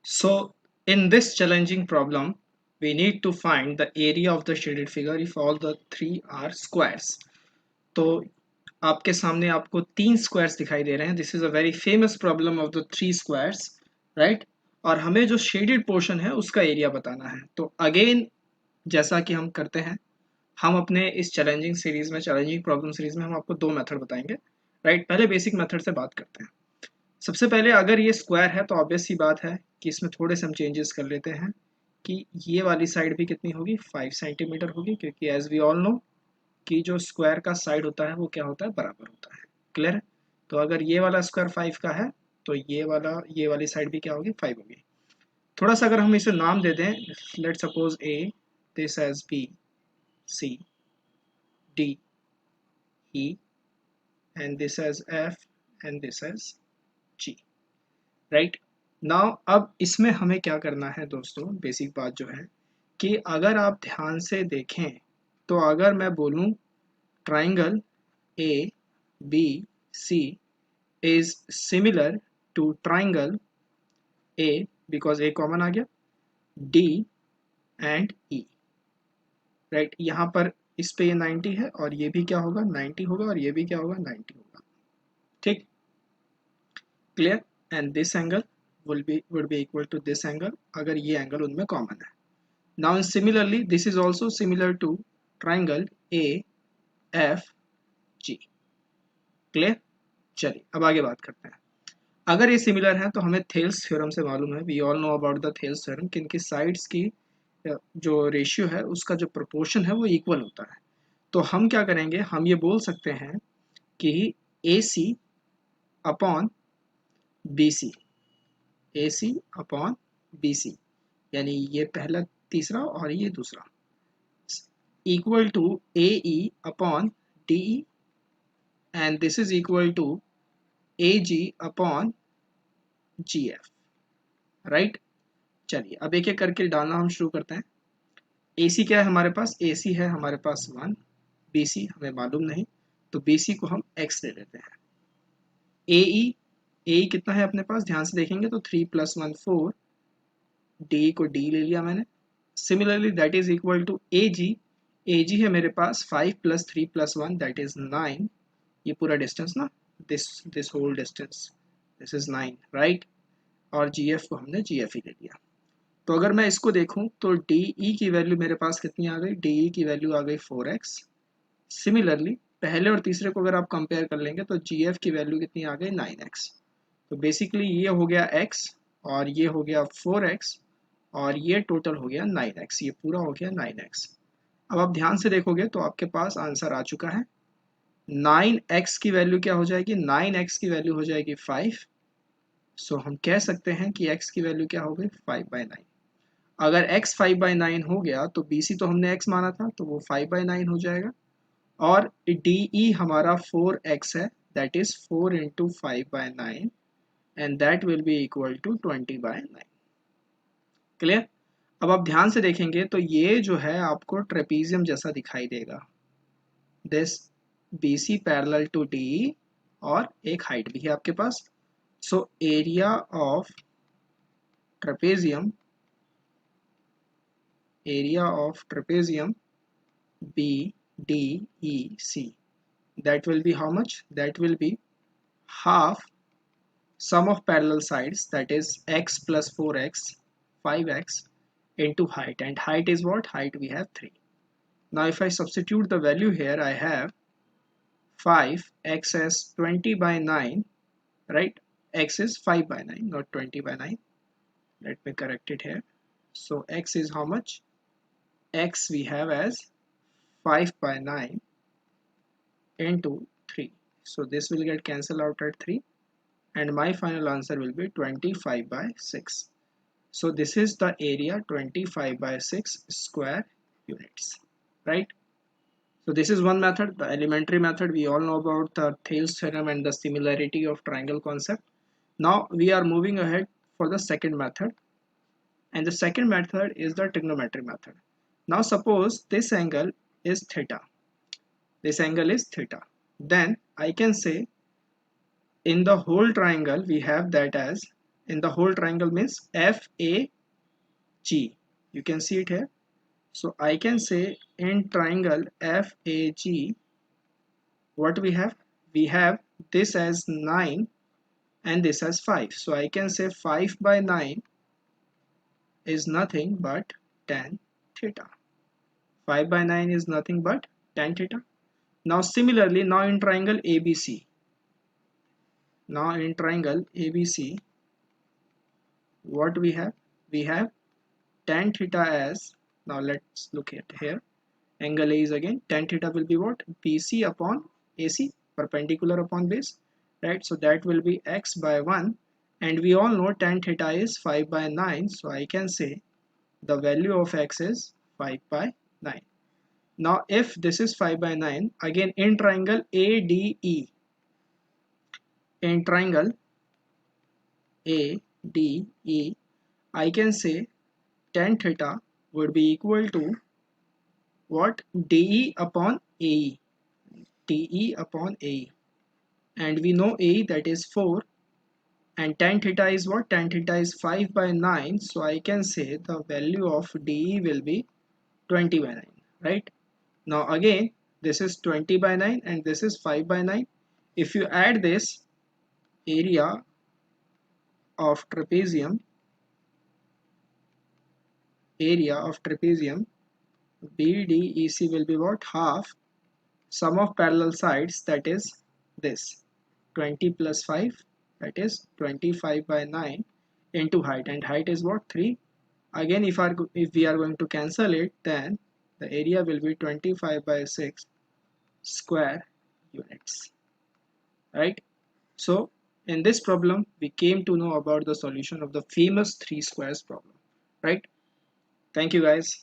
So in this challenging problem, we need to find the area of the shaded figure if all the three are squares. तो आपके सामने आपको तीन squares दिखाई दे रहे हैं. This is a very famous problem of the three squares, right. और हमें जो शेडेड पोर्शन है उसका एरिया बताना है. तो अगेन जैसा कि हम करते हैं, हम अपने इस चैलेंजिंग सीरीज में, चैलेंजिंग प्रॉब्लम सीरीज में हम आपको दो मेथड बताएंगे, राइट. पहले बेसिक मेथड से बात करते हैं. सबसे पहले अगर ये स्क्वायर है तो ऑब्वियस सी बात है कि इसमें थोड़े से हम चेंजेस कर लेते हैं कि ये वाली साइड भी कितनी होगी, 5 सेंटीमीटर होगी, क्योंकि एज वी ऑल नो कि जो स्क्वायर का साइड होता है वो क्या होता है, बराबर होता है. क्लियर है. तो अगर ये वाला स्क्वायर 5 का है तो ये वाली साइड भी क्या होगी, 5 होगी. थोड़ा सा अगर हम इसे नाम दे दें, let suppose A, this as B, C, D, E, and this as F, and this as G, right. Now अब इसमें हमें क्या करना है दोस्तों, बेसिक बात जो है कि अगर आप ध्यान से देखें तो अगर मैं बोलूं triangle A B C is similar to triangle A, because A common आ गया, डी एंड ई, राइट. यहाँ पर इस पे ये 90 है और ये भी क्या होगा, 90 होगा, और ये भी क्या होगा, 90 होगा. ठीक, clear. And this angle would be equal to this angle अगर ये एंगल उनमें कॉमन है. Now similarly this is also similar to triangle AFG. Clear. चलिए अब आगे बात करते हैं. अगर ये सिमिलर है तो हमें थेल्स थ्योरम से मालूम है, we all know about the Thales theorem, कि इनकी साइड्स की जो रेशियो है उसका जो प्रोपोर्शन है वो इक्वल होता है. तो हम क्या करेंगे, हम ये बोल सकते हैं कि AC upon BC, AC upon BC, यानी ये पहला तीसरा और ये दूसरा, equal to AE upon DE, and this is equal to AG upon GF, right. चलिए अब एक एक करके डालना हम शुरू करते हैं. AC क्या है हमारे पास, AC है हमारे पास 1, BC हमें मालूम नहीं, तो BC को हम X ले लेते हैं. AE कितना है अपने पास, ध्यान से देखेंगे तो 3 + 1 4, DE को D ले लिया मैंने. Similarly that is equal to AG है मेरे पास 5 + 3 + 1 दैट इज 9. ये पूरा डिस्टेंस ना, this whole distance, this is 9, right. और GF को हमने GF ही ले लिया. तो अगर मैं इसको देखूं तो DE की वैल्यू मेरे पास कितनी आ गई, DE की वैल्यू आ गई 4x. सिमिलरली पहले और तीसरे को अगर आप कंपेयर कर लेंगे तो GF की वैल्यू कितनी आ गई, 9x. तो बेसिकली ये हो गया x और ये हो गया 4x और ये टोटल हो गया 9x, ये पूरा हो गया 9x. अब आप ध्यान से देखोगे तो आपके पास आंसर आ चुका है. 9x की वैल्यू क्या हो जाएगी, 9x की वैल्यू हो जाएगी 5. सो हम कह सकते हैं कि x की वैल्यू क्या हो गई, 5/9. अगर x 5/9 हो गया तो BC तो हमने x माना था तो वो 5/9 हो जाएगा, और DE हमारा 4x है, that is 4 into 5/9, and that will be equal to 20/9. Clear. अब आप ध्यान से देखेंगे तो ये जो है आपको ट्रेपीजियम जैसा दिखाई देगा, this BC parallel to DE, और एक हाइट भी है आपके पास. So area of trapezium, BDEC, that will be how much, that will be half sum of parallel sides, that is x plus 4x 5x into height, and height is what, height we have 3. Now if I substitute the value here, I have 5x as 20/9, right. X is 5/9, not 20/9. Let me correct it here. So x is how much, x we have as 5/9 into 3. So this will get cancelled out at 3, and my final answer will be 25/6. So this is the area, 25/6 square units, right. So this is one method, the elementary method. We all know about the Thales theorem and the similarity of triangle concept. Now we are moving ahead for the second method, and the second method is the trigonometry method. Now suppose this angle is theta, then I can say in the whole triangle we have that as in the whole triangle means FAG. You can see it here. So I can say in triangle FAG, what we have? We have this as 9 and this as 5. So I can say 5 by 9 is nothing but tan theta. 5 by 9 is nothing but tan theta. Now similarly, now in triangle ABC. Now in triangle ABC, what we have? We have tan theta as, now let's look at here. Angle A is again, tan theta will be what? BC upon AC, perpendicular upon base, right? So that will be x by 1, and we all know tan theta is 5 by 9, so I can say the value of x is 5 by 9. Now if this is 5 by 9, again in triangle ADE, in triangle ADE, I can say tan theta would be equal to what? DE upon AE, DE upon AE, and we know AE, that is 4, and tan theta is what? Tan theta is 5 by 9, so I can say the value of DE will be 20 by 9, right? Now again, this is 20 by 9 and this is 5 by 9. If you add this, area of trapezium, BDEC will be what? Half sum of parallel sides, that is this 20 plus 5, that is 25 by 9 into height, and height is what? 3. Again, if we are going to cancel it, then the area will be 25 by 6 square units, right? So in this problem we came to know about the solution of the famous three squares problem, right? Thank you guys.